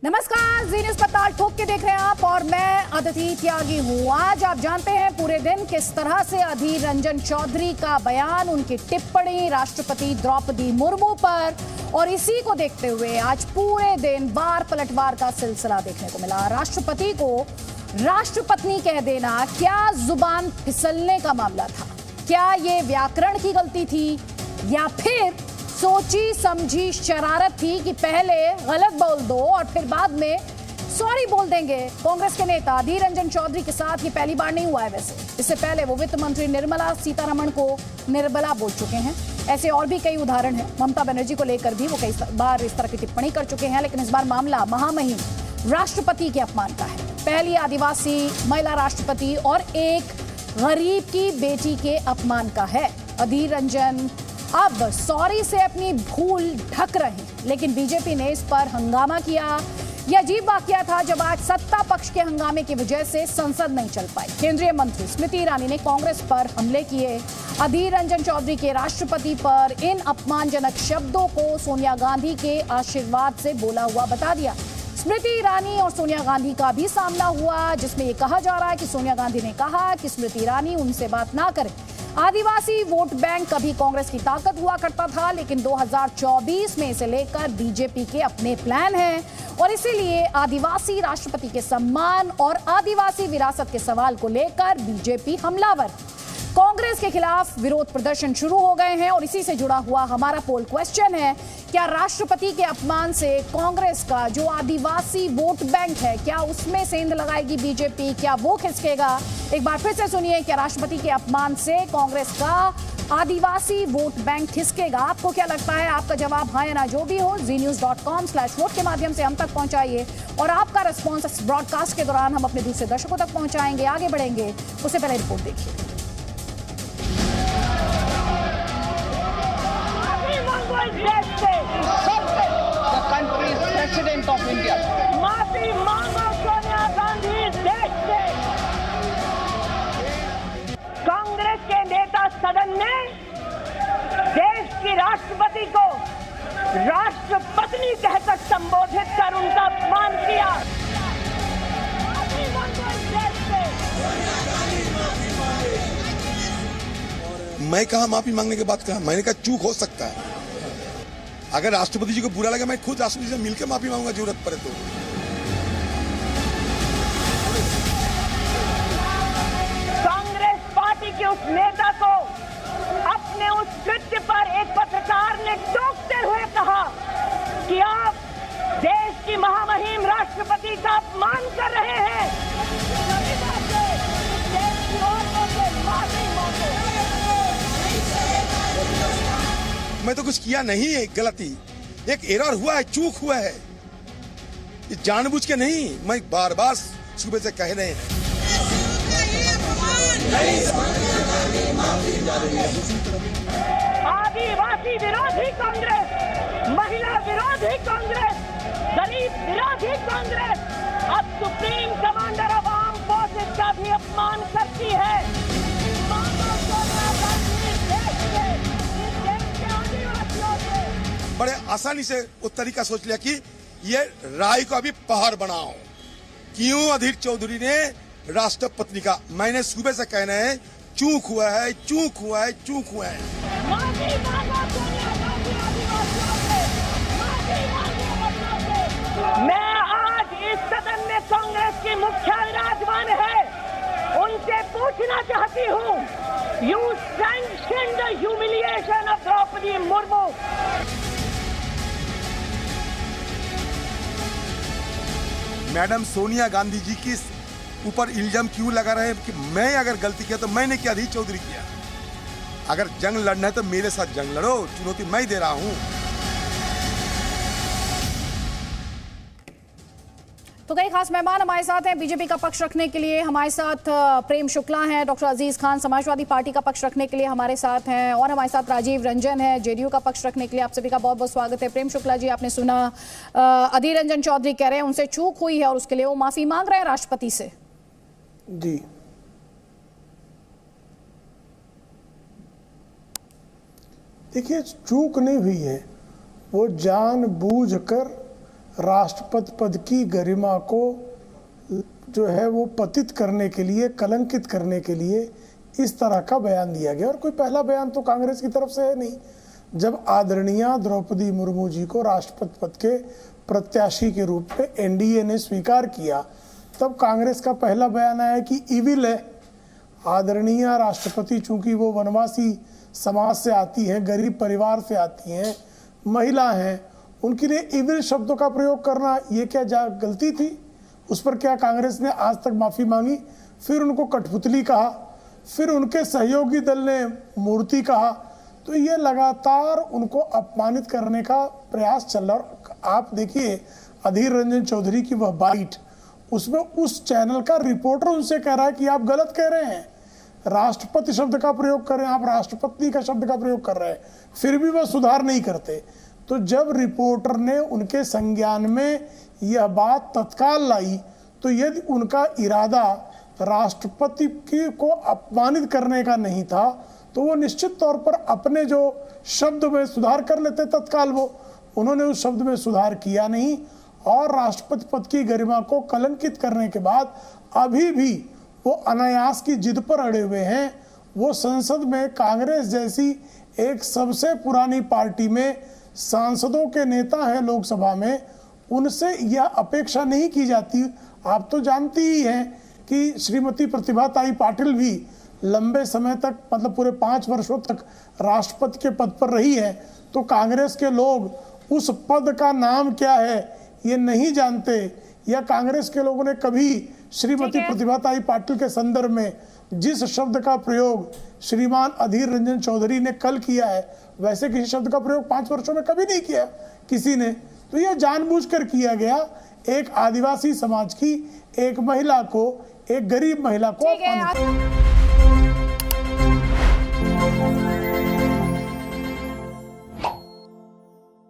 नमस्कार, जी न्यूज़ पर ताल ठोक के देख रहे हैं आप और मैं अदिति त्यागी हूँ। आज आप जानते हैं पूरे दिन किस तरह से अधीर रंजन चौधरी का बयान, उनकी टिप्पणी राष्ट्रपति द्रौपदी मुर्मू पर, और इसी को देखते हुए आज पूरे दिन बार पलटवार का सिलसिला देखने को मिला। राष्ट्रपति को राष्ट्रपत्नी कह देना क्या जुबान फिसलने का मामला था? क्या ये व्याकरण की गलती थी या फिर सोची समझी शरारत थी कि पहले गलत बोल दो और फिर बाद में सॉरी बोल देंगे? कांग्रेस के नेता अधीर रंजन चौधरी के साथ ये पहली बार नहीं हुआ है। वैसे इससे पहले वो वित्त मंत्री निर्मला सीतारमण को निर्बला बोल चुके हैं। ऐसे और भी कई उदाहरण हैं। ममता बनर्जी को लेकर भी वो कई बार इस तरह की टिप्पणी कर चुके हैं, लेकिन इस बार मामला महामहिम राष्ट्रपति के अपमान का है। पहली आदिवासी महिला राष्ट्रपति और एक गरीब की बेटी के अपमान का है। अधीर रंजन अब सॉरी से अपनी भूल ढक रहे हैं, लेकिन बीजेपी ने इस पर हंगामा किया। यह अजीब वाकया था जब आज सत्ता पक्ष के हंगामे की वजह से संसद नहीं चल पाई। केंद्रीय मंत्री स्मृति ईरानी ने कांग्रेस पर हमले किए। अधीर रंजन चौधरी के राष्ट्रपति पर इन अपमानजनक शब्दों को सोनिया गांधी के आशीर्वाद से बोला हुआ बता दिया। स्मृति ईरानी और सोनिया गांधी का भी सामना हुआ, जिसमें यह कहा जा रहा है कि सोनिया गांधी ने कहा कि स्मृति ईरानी उनसे बात ना करें। आदिवासी वोट बैंक कभी कांग्रेस की ताकत हुआ करता था, लेकिन 2024 में इसे लेकर बीजेपी के अपने प्लान हैं और इसीलिए आदिवासी राष्ट्रपति के सम्मान और आदिवासी विरासत के सवाल को लेकर बीजेपी हमलावर। कांग्रेस के खिलाफ विरोध प्रदर्शन शुरू हो गए हैं और इसी से जुड़ा हुआ हमारा पोल क्वेश्चन है, क्या राष्ट्रपति के अपमान से कांग्रेस का जो आदिवासी वोट बैंक है, क्या उसमें सेंध लगाएगी बीजेपी? क्या वो खिसकेगा? एक बार फिर से सुनिए, क्या राष्ट्रपति के अपमान से कांग्रेस का आदिवासी वोट बैंक खिसकेगा? आपको क्या लगता है? आपका जवाब हाँ या ना जो भी हो znews.com/vote के माध्यम से हम तक पहुंचाइए और आपका रिस्पॉन्स इस ब्रॉडकास्ट के दौरान हम अपने दूसरे दर्शकों तक पहुंचाएंगे। आगे बढ़ेंगे उससे पहले रिपोर्ट देखिए। The country's president of India. माफी मांगो सोनिया गांधी देश से। कांग्रेस के नेता सदन ने देश की राष्ट्रपति को राष्ट्रपत्नी कहकर संबोधित कर उनका अपमान किया। माफी मांगो इस देश से। मैं कहा माफी मांगने के बाद कहा, मैंने कहा चूक हो सकता है। अगर राष्ट्रपति जी को बुरा लगा मैं खुद राष्ट्रपति से मिलकर माफी मांगूंगा जरूरत पड़े तो। कांग्रेस पार्टी के उस नेता को अपने उस कृत्य पर एक पत्रकार ने टोकते हुए कहा कि आप देश की महामहिम राष्ट्रपति का अपमान कर रहे हैं। देश की औरतों से माफी मांगो। मैं तो कुछ किया नहीं है, गलती एक एरर हुआ है, चूक हुआ है, ये जानबूझ के नहीं। मैं बार बार सुबह से कह रहे हैं। आदिवासी विरोधी कांग्रेस, महिला विरोधी कांग्रेस, दलित विरोधी कांग्रेस अब supreme commander of arm forces का भी अपमान करती है। बड़े आसानी से उस तरीका सोच लिया कि ये राय को अभी पहाड़ बनाओ। क्यों अधीर चौधरी ने राष्ट्रपति का, मैंने सुबह से कहना है चूक हुआ है, चूक हुआ है, चूक हुआ है। मैं आज इस सदन में कांग्रेस की मुखिया विराजमान है, उनसे पूछना चाहती हूँ, you sanction the humiliation of Draupadi Murmu. Madam Sonia Gandhi ji की ऊपर इल्जाम क्यों लगा रहे हैं कि मैं अगर गलती किया तो मैंने क्या, अधीर चौधरी किया? अगर जंग लड़ना है तो मेरे साथ जंग लड़ो, चुनौती मैं दे रहा हूं। तो कई खास मेहमान हमारे साथ हैं बीजेपी का पक्ष रखने के लिए। हमारे साथ प्रेम शुक्ला हैं, डॉक्टर अजीज खान समाजवादी पार्टी का पक्ष रखने के लिए हमारे साथ हैं, और हमारे साथ राजीव रंजन है जेडीयू का पक्ष रखने के लिए। आप सभी का बहुत बहुत स्वागत है। प्रेम शुक्ला जी, आपने सुना अधीर रंजन चौधरी कह रहे हैं उनसे चूक हुई है और उसके लिए वो माफी मांग रहे हैं राष्ट्रपति से। जी देखिए, चूक नहीं हुई है, वो जानबूझकर राष्ट्रपति पद की गरिमा को जो है वो पतित करने के लिए, कलंकित करने के लिए इस तरह का बयान दिया गया। और कोई पहला बयान तो कांग्रेस की तरफ से है नहीं। जब आदरणीय द्रौपदी मुर्मू जी को राष्ट्रपति पद के प्रत्याशी के रूप में एनडीए ने स्वीकार किया, तब कांग्रेस का पहला बयान आया कि इविल है। आदरणीय राष्ट्रपति चूंकि वो वनवासी समाज से आती हैं, गरीब परिवार से आती हैं, महिला हैं, उनके लिए इविल शब्दों का प्रयोग करना ये क्या गलती थी? उस पर क्या कांग्रेस ने आज तक माफ़ी मांगी? फिर उनको कठपुतली कहा, फिर उनके सहयोगी दल ने मूर्ति कहा। तो ये लगातार उनको अपमानित करने का प्रयास चल रहा है। आप देखिए अधीर रंजन चौधरी की वह बाइट, उसमें उस चैनल का रिपोर्टर उनसे कह रहा है कि आप गलत कह रहे हैं, राष्ट्रपति शब्द का प्रयोग कर रहे हैं, आप राष्ट्रपति का शब्द का प्रयोग कर रहे हैं, फिर भी वह सुधार नहीं करते। तो जब रिपोर्टर ने उनके संज्ञान में यह बात तत्काल लाई, तो यदि उनका इरादा राष्ट्रपति को अपमानित करने का नहीं था, तो वो निश्चित तौर पर अपने जो शब्द में सुधार कर लेते तत्काल। वो उन्होंने उस शब्द में सुधार किया नहीं और राष्ट्रपति पद की गरिमा को कलंकित करने के बाद अभी भी वो अनायास की जिद पर अड़े हुए हैं। वो संसद में कांग्रेस जैसी एक सबसे पुरानी पार्टी में सांसदों के नेता हैं लोकसभा में, उनसे यह अपेक्षा नहीं की जाती। आप तो जानती ही हैं कि श्रीमती प्रतिभाताई पाटिल भी लंबे समय तक, मतलब पूरे 5 वर्षों तक राष्ट्रपति के पद पर रही है। तो कांग्रेस के लोग उस पद का नाम क्या है ये नहीं जानते, या कांग्रेस के लोगों ने कभी श्रीमती प्रतिभाताई पाटिल के संदर्भ में जिस शब्द का प्रयोग श्रीमान अधीर रंजन चौधरी ने कल किया है, वैसे किसी शब्द का प्रयोग 5 वर्षों में कभी नहीं किया किसी ने। तो यह जानबूझकर किया गया, एक आदिवासी समाज की एक महिला को, एक गरीब महिला को अपमानित।